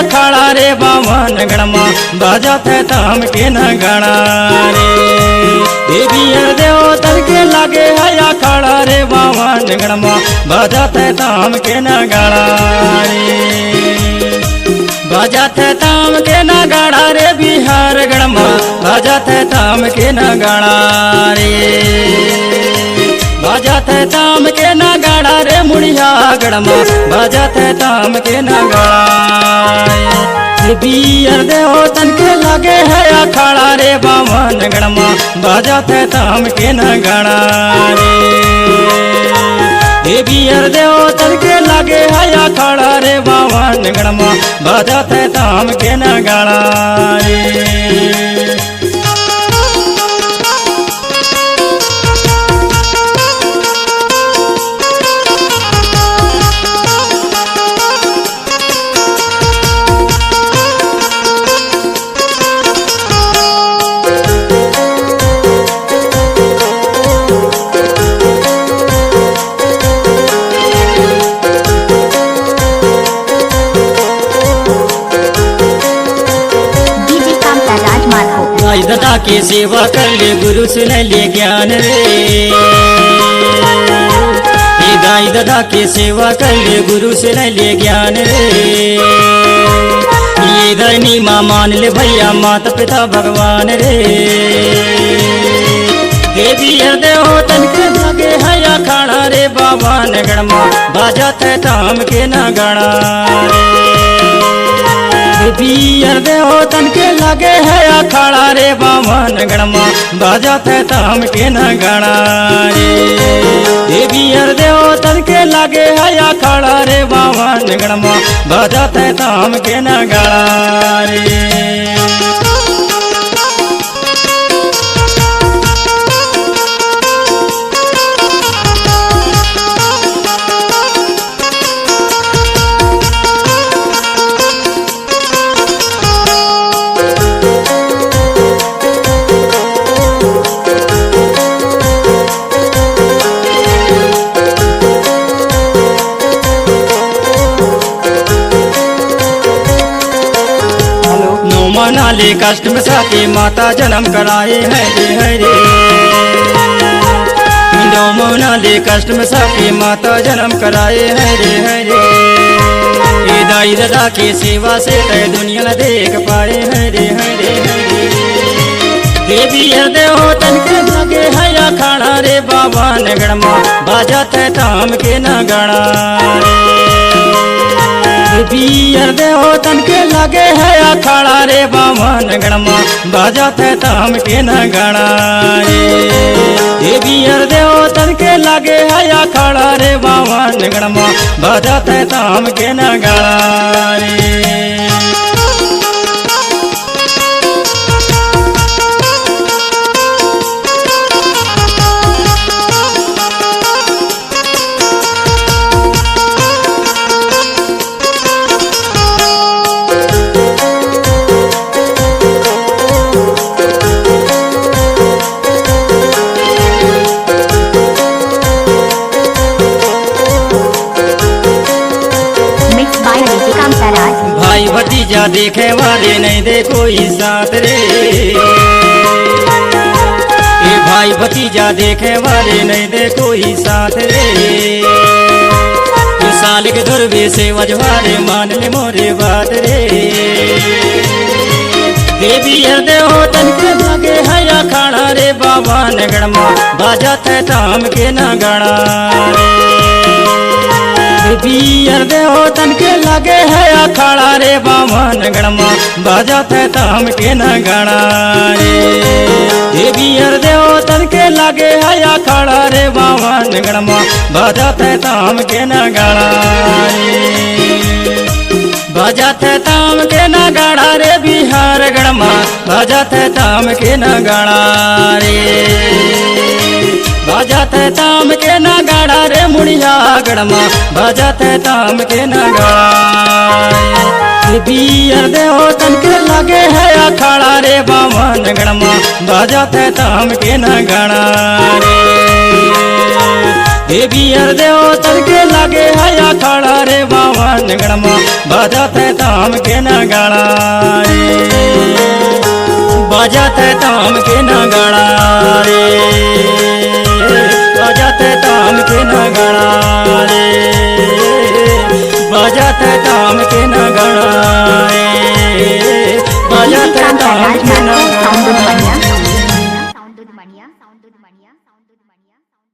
अखाड़ा रे बावन गणमा बजत है ताम के न गणा रे। देवी देव तन के लागे है अखाड़ा रे बावन गणमा बजत है ताम के न गणा रे। बजत है ताम के न गणा रे बिहार गणमा बजत है ताम के न गणा रे। बजत है ताम के न गणा रे मुड़िया गणमा बजत है ताम के न गणा। बियर देव तन के लागे है अखाड़ा रे बावन गणमा बजत है ताम के न गणा रे। बियर देव तन के लागे है अखाड़ा रे बावन गणमा बजत है ताम के न गणा रे। दादा की सेवा कर ले गुरु सुन ले ज्ञान रे। दाई दादा की सेवा कर ले गुरु सुन ले ज्ञान रे। ये धनी माँ मान ले भैया माता पिता भगवान रे। देवी देव तन के लागे है अखाड़ा रे बावन गणमा बजत है ताम के न गणा रे। बियर देव तन के लागे है अखाड़ा रे बावन गणमा बजत है ताम के न गणा रे। बियर देव तन के लागे है अखाड़ा रे बावन गणमा बजत है ताम के न गणा रे। मना ले कष्ट में साथी माता जन्म कराए है रे। मना ले कष्ट में साथी माता जन्म कराए है रे। दाई दादा की सेवा से तय दुनिया देख पाए है रे। देवी देव तन के लागे है अखाड़ा रे बावन गणमा बजत है ताम के न गणा रे। बियर देव तन के लागे है अखाड़ा रे बावन गणमा बजत है ताम के न गणा रे। बियर देव तन के लागे है अखाड़ा रे बावन गणमा बजत है ताम के न गणा रे। भाई भतीजा देखे वाले नहीं दे कोई साथ रे। भाई भतीजा देखे वाले नहीं दे कोई साथ रे। साल के दुर्बे से वजवाले मान ले मोरे बात रे। देवी देव तन के लागे है अखाड़ा रे बावन गणमा बजत है ताम के न गणा रे। बियर देव तन के लागे है अखाड़ा रे बावन गणमा बजत है ताम के न गणा रे। बियर देव तन के लागे है अखाड़ा रे बावन गणमा बजत है ताम के न गणा रे। बजत है ताम के न गणा रे बिहार गणमा बजत है ताम के न गणा रे। बजत है ताम के न गणा रे मुड़िया गणमा बजत है ताम के न गणा। बियर देव तन के लागे है अखाड़ा रे बावन गणमा बजत है ताम के न गणा रे। देवियर देवतन के लागे है खड़ा रे बावन गणमा बजत है ताम के नगाड़ा रे बजत है ताम के नगाड़ा रे बजत है ताम के नगाड़ा रे बजत है ताम